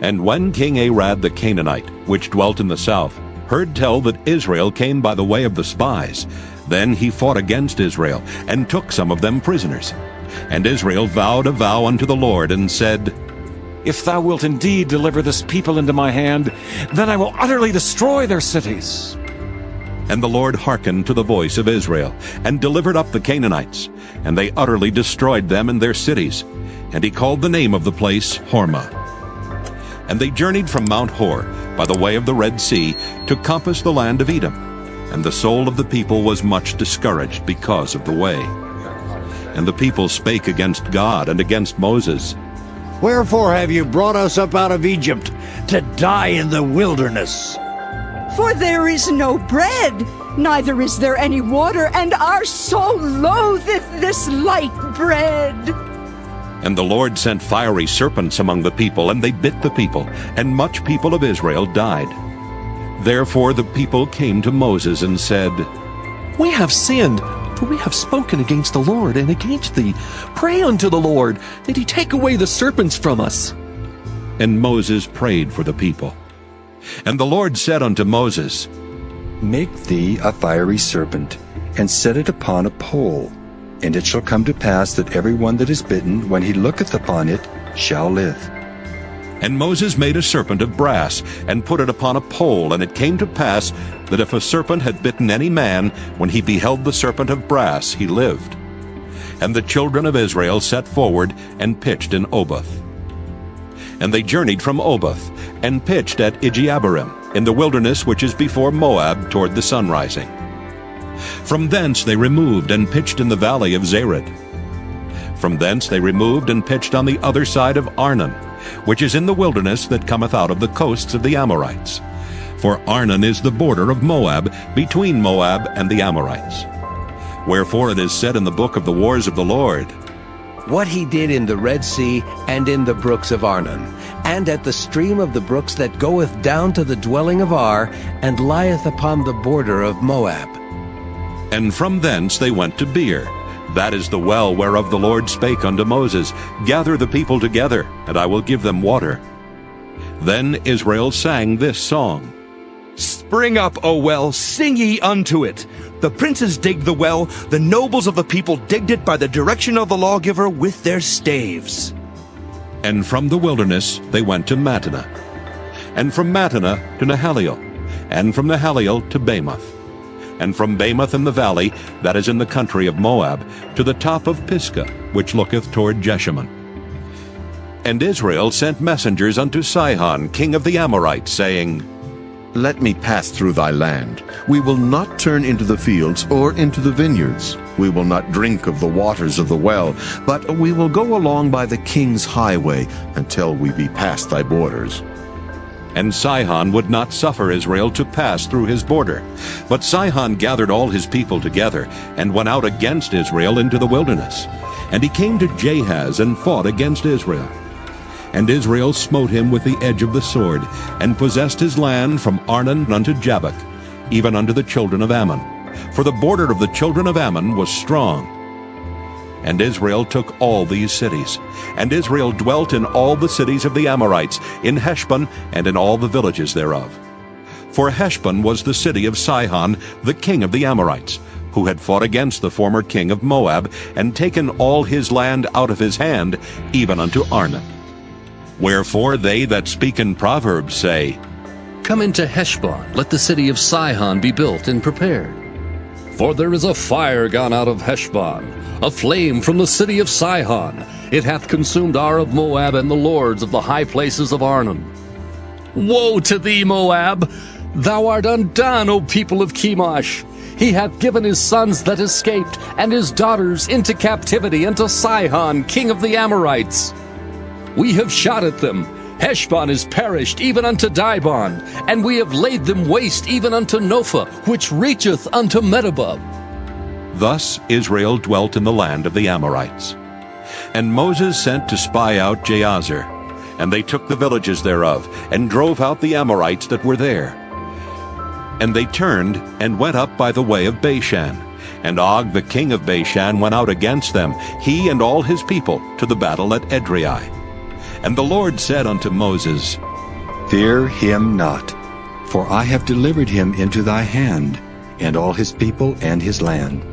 And when King Arad the Canaanite, which dwelt in the south, heard tell that Israel came by the way of the spies, then he fought against Israel, and took some of them prisoners. And Israel vowed a vow unto the Lord, and said, If thou wilt indeed deliver this people into my hand, then I will utterly destroy their cities. And the Lord hearkened to the voice of Israel, and delivered up the Canaanites, and they utterly destroyed them and their cities. And he called the name of the place Hormah. And they journeyed from Mount Hor by the way of the Red Sea to compass the land of Edom. And the soul of the people was much discouraged because of the way. And the people spake against God and against Moses. Wherefore have you brought us up out of Egypt to die in the wilderness? For there is no bread, neither is there any water, and our soul loatheth this light bread. And the Lord sent fiery serpents among the people, and they bit the people, and much people of Israel died. Therefore the people came to Moses and said, We have sinned, for we have spoken against the Lord and against thee. Pray unto the Lord, that he take away the serpents from us. And Moses prayed for the people. And the Lord said unto Moses, Make thee a fiery serpent, and set it upon a pole. And it shall come to pass that every one that is bitten, when he looketh upon it, shall live. And Moses made a serpent of brass, and put it upon a pole. And it came to pass that if a serpent had bitten any man, when he beheld the serpent of brass, he lived. And the children of Israel set forward, and pitched in Oboth. And they journeyed from Oboth, and pitched at Ijeabarim, in the wilderness which is before Moab, toward the sunrising. From thence they removed, and pitched in the valley of Zered. From thence they removed, and pitched on the other side of Arnon, which is in the wilderness that cometh out of the coasts of the Amorites. For Arnon is the border of Moab, between Moab and the Amorites. Wherefore it is said in the book of the wars of the Lord, What he did in the Red Sea, and in the brooks of Arnon, and at the stream of the brooks that goeth down to the dwelling of Ar, and lieth upon the border of Moab. And from thence they went to Beer. That is the well whereof the Lord spake unto Moses, Gather the people together, and I will give them water. Then Israel sang this song, Spring up, O well, sing ye unto it. The princes digged the well, the nobles of the people digged it by the direction of the lawgiver with their staves. And from the wilderness they went to Mattanah, and from Mattanah to Nahaliel, and from Nahaliel to Bamoth, and from Bamoth in the valley, that is in the country of Moab, to the top of Pisgah, which looketh toward Jeshimon. And Israel sent messengers unto Sihon, king of the Amorites, saying, Let me pass through thy land. We will not turn into the fields or into the vineyards. We will not drink of the waters of the well, but we will go along by the king's highway until we be past thy borders. And Sihon would not suffer Israel to pass through his border. But Sihon gathered all his people together, and went out against Israel into the wilderness. And he came to Jahaz, and fought against Israel. And Israel smote him with the edge of the sword, and possessed his land from Arnon unto Jabbok, even unto the children of Ammon. For the border of the children of Ammon was strong. And Israel took all these cities. And Israel dwelt in all the cities of the Amorites, in Heshbon, and in all the villages thereof. For Heshbon was the city of Sihon, the king of the Amorites, who had fought against the former king of Moab, and taken all his land out of his hand, even unto Arnon. Wherefore they that speak in Proverbs say, Come into Heshbon, let the city of Sihon be built and prepared. For there is a fire gone out of Heshbon, a flame from the city of Sihon. It hath consumed Ar of Moab and the lords of the high places of Arnon. Woe to thee, Moab! Thou art undone, O people of Chemosh! He hath given his sons that escaped, and his daughters into captivity unto Sihon, king of the Amorites. We have shot at them. Heshbon is perished even unto Dibon, and we have laid them waste even unto Nophah, which reacheth unto Medeba. Thus Israel dwelt in the land of the Amorites. And Moses sent to spy out Jahazer, and they took the villages thereof, and drove out the Amorites that were there. And they turned, and went up by the way of Bashan. And Og the king of Bashan went out against them, he and all his people, to the battle at Edrei. And the Lord said unto Moses, Fear him not, for I have delivered him into thy hand, and all his people and his land.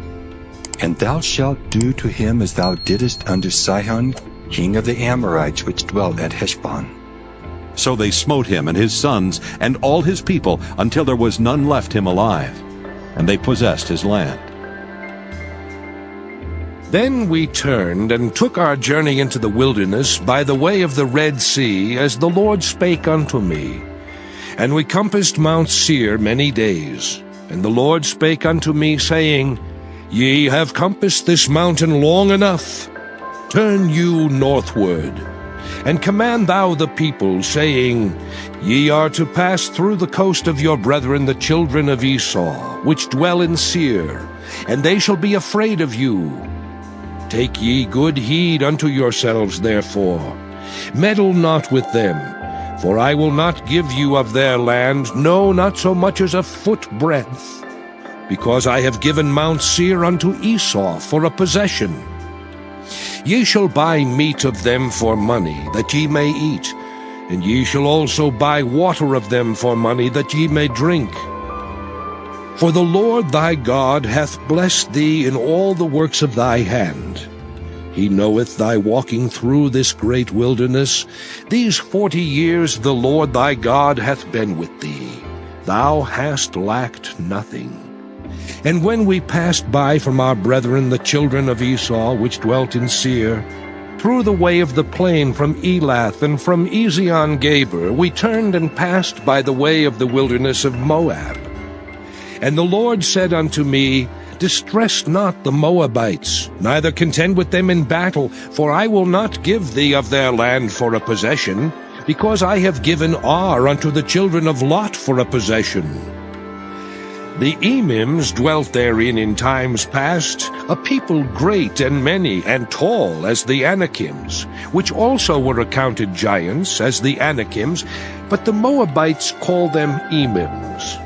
And thou shalt do to him as thou didst unto Sihon, king of the Amorites, which dwelt at Heshbon. So they smote him and his sons and all his people until there was none left him alive, and they possessed his land. Then we turned and took our journey into the wilderness by the way of the Red Sea, as the Lord spake unto me. And we compassed Mount Seir many days. And the Lord spake unto me, saying, Ye have compassed this mountain long enough. Turn you northward, and command thou the people, saying, Ye are to pass through the coast of your brethren the children of Esau, which dwell in Seir, and they shall be afraid of you. Take ye good heed unto yourselves, therefore. Meddle not with them, for I will not give you of their land, no, not so much as a foot breadth, because I have given Mount Seir unto Esau for a possession. Ye shall buy meat of them for money, that ye may eat, and ye shall also buy water of them for money, that ye may drink. For the Lord thy God hath blessed thee in all the works of thy hand. He knoweth thy walking through this great wilderness. These 40 years the Lord thy God hath been with thee. Thou hast lacked nothing. And when we passed by from our brethren the children of Esau, which dwelt in Seir, through the way of the plain from Elath and from Ezion-Geber, we turned and passed by the way of the wilderness of Moab. And the Lord said unto me, Distress not the Moabites, neither contend with them in battle, for I will not give thee of their land for a possession, because I have given Ar unto the children of Lot for a possession. The Emims dwelt therein in times past, a people great and many and tall as the Anakims, which also were accounted giants as the Anakims, but the Moabites call them Emims.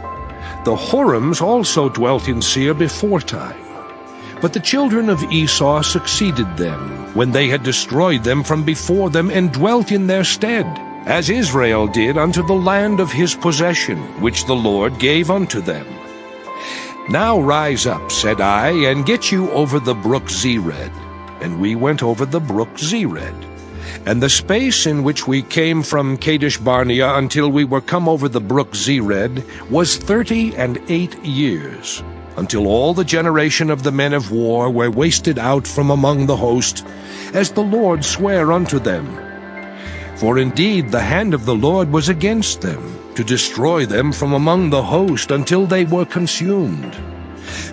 The Horims also dwelt in Seir beforetime. But the children of Esau succeeded them, when they had destroyed them from before them, and dwelt in their stead, as Israel did unto the land of his possession, which the Lord gave unto them. Now rise up, said I, and get you over the brook Zered. And we went over the brook Zered. And the space in which we came from Kadesh Barnea until we were come over the brook Zered was 38 years, until all the generation of the men of war were wasted out from among the host, as the Lord sware unto them. For indeed the hand of the Lord was against them, to destroy them from among the host until they were consumed.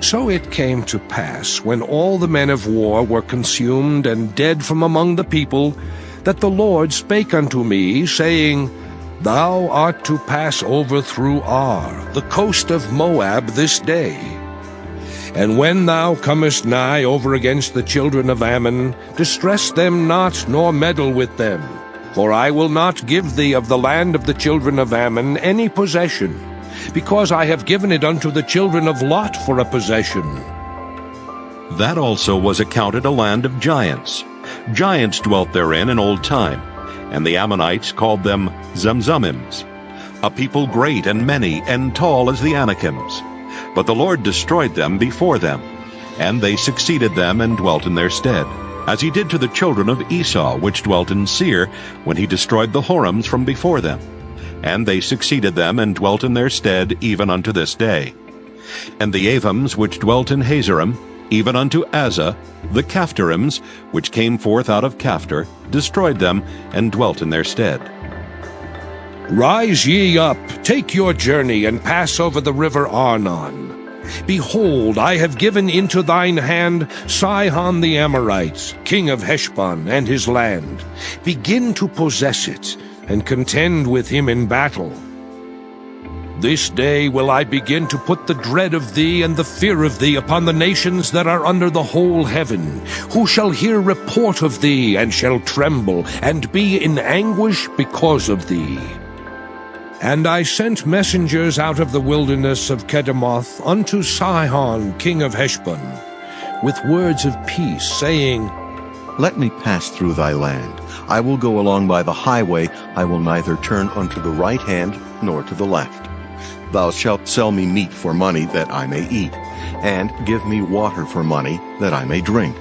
So it came to pass, when all the men of war were consumed and dead from among the people, that the Lord spake unto me, saying, Thou art to pass over through Ar, the coast of Moab, this day. And when thou comest nigh over against the children of Ammon, distress them not, nor meddle with them. For I will not give thee of the land of the children of Ammon any possession, because I have given it unto the children of Lot for a possession. That also was accounted a land of giants. Giants dwelt therein in old time, and the Ammonites called them Zamzummims, a people great and many and tall as the Anakims. But the Lord destroyed them before them, and they succeeded them and dwelt in their stead, as he did to the children of Esau, which dwelt in Seir, when he destroyed the Horims from before them. And they succeeded them and dwelt in their stead even unto this day. And the Avims, which dwelt in Hazerim, even unto Azza, the Caphtorims, which came forth out of Caphtor, destroyed them, and dwelt in their stead. Rise ye up, take your journey, and pass over the river Arnon. Behold, I have given into thine hand Sihon the Amorites, king of Heshbon, and his land. Begin to possess it, and contend with him in battle. This day will I begin to put the dread of thee and the fear of thee upon the nations that are under the whole heaven, who shall hear report of thee, and shall tremble, and be in anguish because of thee. And I sent messengers out of the wilderness of Kedemoth unto Sihon king of Heshbon, with words of peace, saying, Let me pass through thy land. I will go along by the highway. I will neither turn unto the right hand nor to the left. Thou shalt sell me meat for money that I may eat, and give me water for money that I may drink.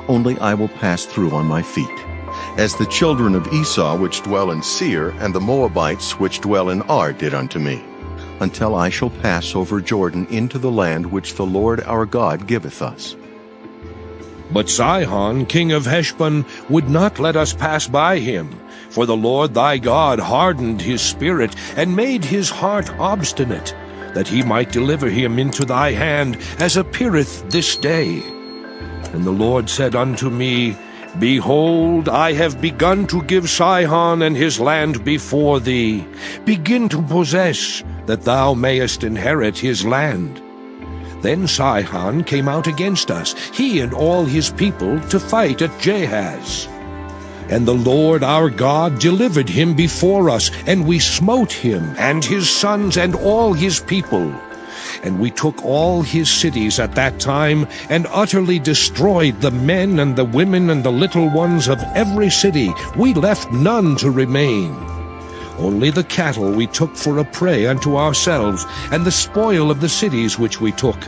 Only I will pass through on my feet. As the children of Esau which dwell in Seir, and the Moabites which dwell in Ar did unto me, until I shall pass over Jordan into the land which the Lord our God giveth us. But Sihon, king of Heshbon, would not let us pass by him. For the Lord thy God hardened his spirit, and made his heart obstinate, that he might deliver him into thy hand, as appeareth this day. And the Lord said unto me, Behold, I have begun to give Sihon and his land before thee. Begin to possess, that thou mayest inherit his land. Then Sihon came out against us, he and all his people, to fight at Jahaz. And the Lord our God delivered him before us, and we smote him, and his sons, and all his people. And we took all his cities at that time, and utterly destroyed the men and the women and the little ones of every city. We left none to remain. Only the cattle we took for a prey unto ourselves, and the spoil of the cities which we took.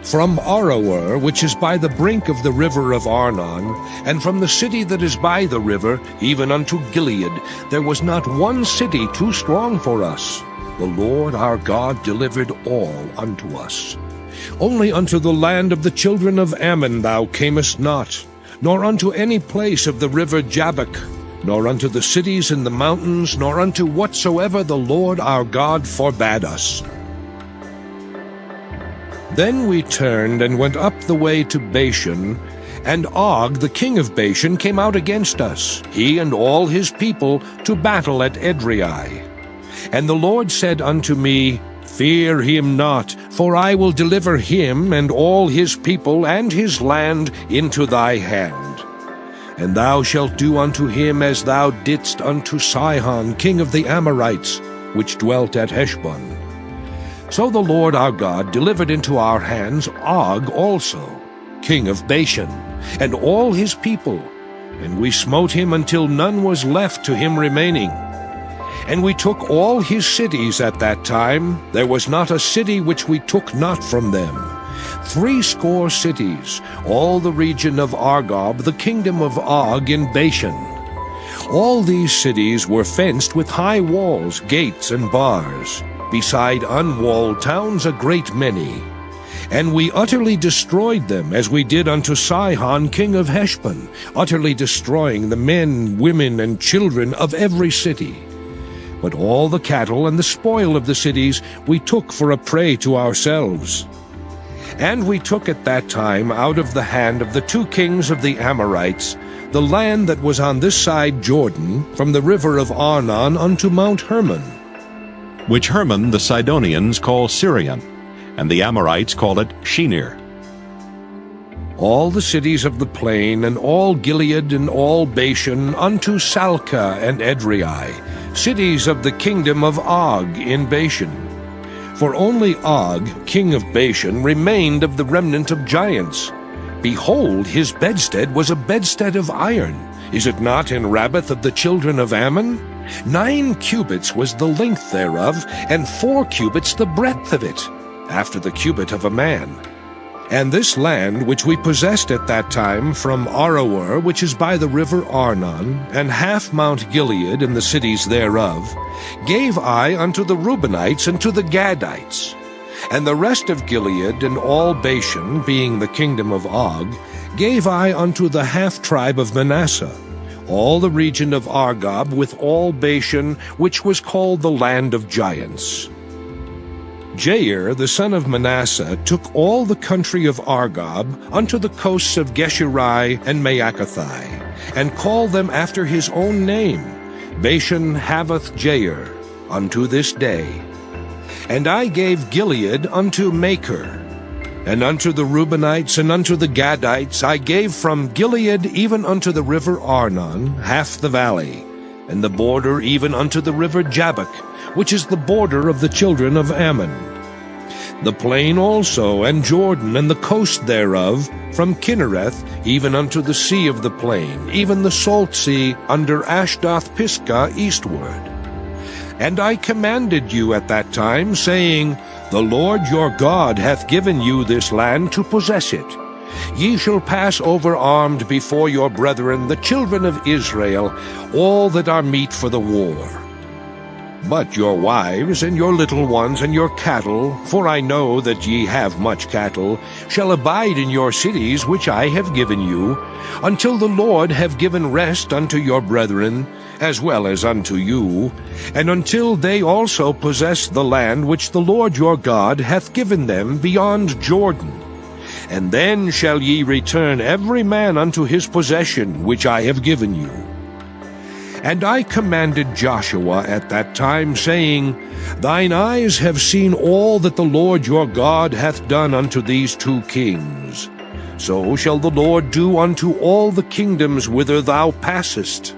From Aroer, which is by the brink of the river of Arnon, and from the city that is by the river, even unto Gilead, there was not one city too strong for us. The Lord our God delivered all unto us. Only unto the land of the children of Ammon thou camest not, nor unto any place of the river Jabbok, nor unto the cities in the mountains, nor unto whatsoever the Lord our God forbade us. Then we turned and went up the way to Bashan, and Og the king of Bashan came out against us, he and all his people, to battle at Edrei. And the Lord said unto me, Fear him not, for I will deliver him and all his people and his land into thy hand. And thou shalt do unto him as thou didst unto Sihon king of the Amorites, which dwelt at Heshbon. So the Lord our God delivered into our hands Og also, king of Bashan, and all his people, and we smote him until none was left to him remaining. And we took all his cities at that time. There was not a city which we took not from them. 80 cities, all the region of Argob, the kingdom of Og in Bashan. All these cities were fenced with high walls, gates, and bars, beside unwalled towns a great many. And we utterly destroyed them, as we did unto Sihon king of Heshbon, utterly destroying the men, women, and children of every city. But all the cattle and the spoil of the cities we took for a prey to ourselves. And we took at that time out of the hand of the 2 kings of the Amorites the land that was on this side Jordan, from the river of Arnon unto Mount Hermon, which Hermon the Sidonians call Syrian, and the Amorites call it Shinir. All the cities of the plain, and all Gilead, and all Bashan, unto Salcah and Edrei, cities of the kingdom of Og in Bashan. For only Og, king of Bashan, remained of the remnant of giants. Behold, his bedstead was a bedstead of iron. Is it not in Rabbath of the children of Ammon? 9 cubits was the length thereof, and 4 cubits the breadth of it, after the cubit of a man. And this land which we possessed at that time from Aroer, which is by the river Arnon, and half Mount Gilead and the cities thereof, gave I unto the Reubenites and to the Gadites. And the rest of Gilead and all Bashan, being the kingdom of Og, gave I unto the half-tribe of Manasseh, all the region of Argob with all Bashan, which was called the land of giants. Jair, the son of Manasseh, took all the country of Argob unto the coasts of Geshuri and Maacathai, and called them after his own name, Bashan Havoth Jair, unto this day. And I gave Gilead unto Machir, and unto the Reubenites and unto the Gadites I gave from Gilead even unto the river Arnon half the valley, and the border even unto the river Jabbok, which is the border of the children of Ammon. the plain also, and Jordan, and the coast thereof, from Kinnereth even unto the sea of the plain, even the salt sea under Ashdoth Pisgah eastward. And I commanded you at that time, saying, The Lord your God hath given you this land to possess it. Ye shall pass over armed before your brethren, the children of Israel, all that are meet for the war. But your wives, and your little ones, and your cattle, for I know that ye have much cattle, shall abide in your cities which I have given you, until the Lord have given rest unto your brethren, as well as unto you, and until they also possess the land which the Lord your God hath given them beyond Jordan. And then shall ye return every man unto his possession which I have given you. And I commanded Joshua at that time, saying, Thine eyes have seen all that the Lord your God hath done unto these two kings. So shall the Lord do unto all the kingdoms whither thou passest.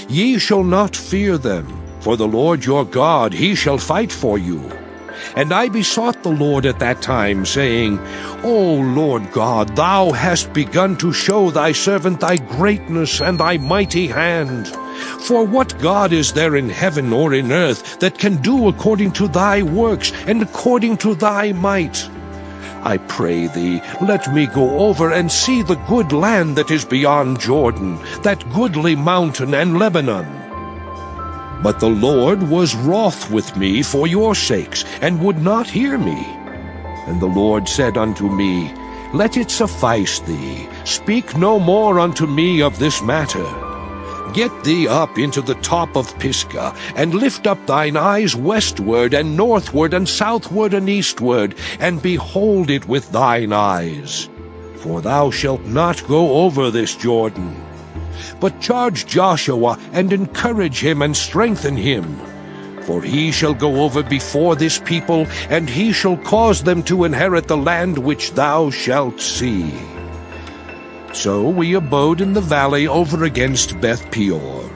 Ye shall not fear them, for the Lord your God, he shall fight for you. And I besought the Lord at that time, saying, O Lord God, thou hast begun to show thy servant thy greatness and thy mighty hand. For what God is there in heaven or in earth that can do according to thy works and according to thy might? I pray thee, let me go over and see the good land that is beyond Jordan, that goodly mountain and Lebanon. But the Lord was wroth with me for your sakes, and would not hear me. And the Lord said unto me, Let it suffice thee, speak no more unto me of this matter. Get thee up into the top of Pisgah, and lift up thine eyes westward, and northward, and southward, and eastward, and behold it with thine eyes. For thou shalt not go over this Jordan. But charge Joshua, and encourage him, and strengthen him. For he shall go over before this people, and he shall cause them to inherit the land which thou shalt see. So we abode in the valley over against Beth Peor.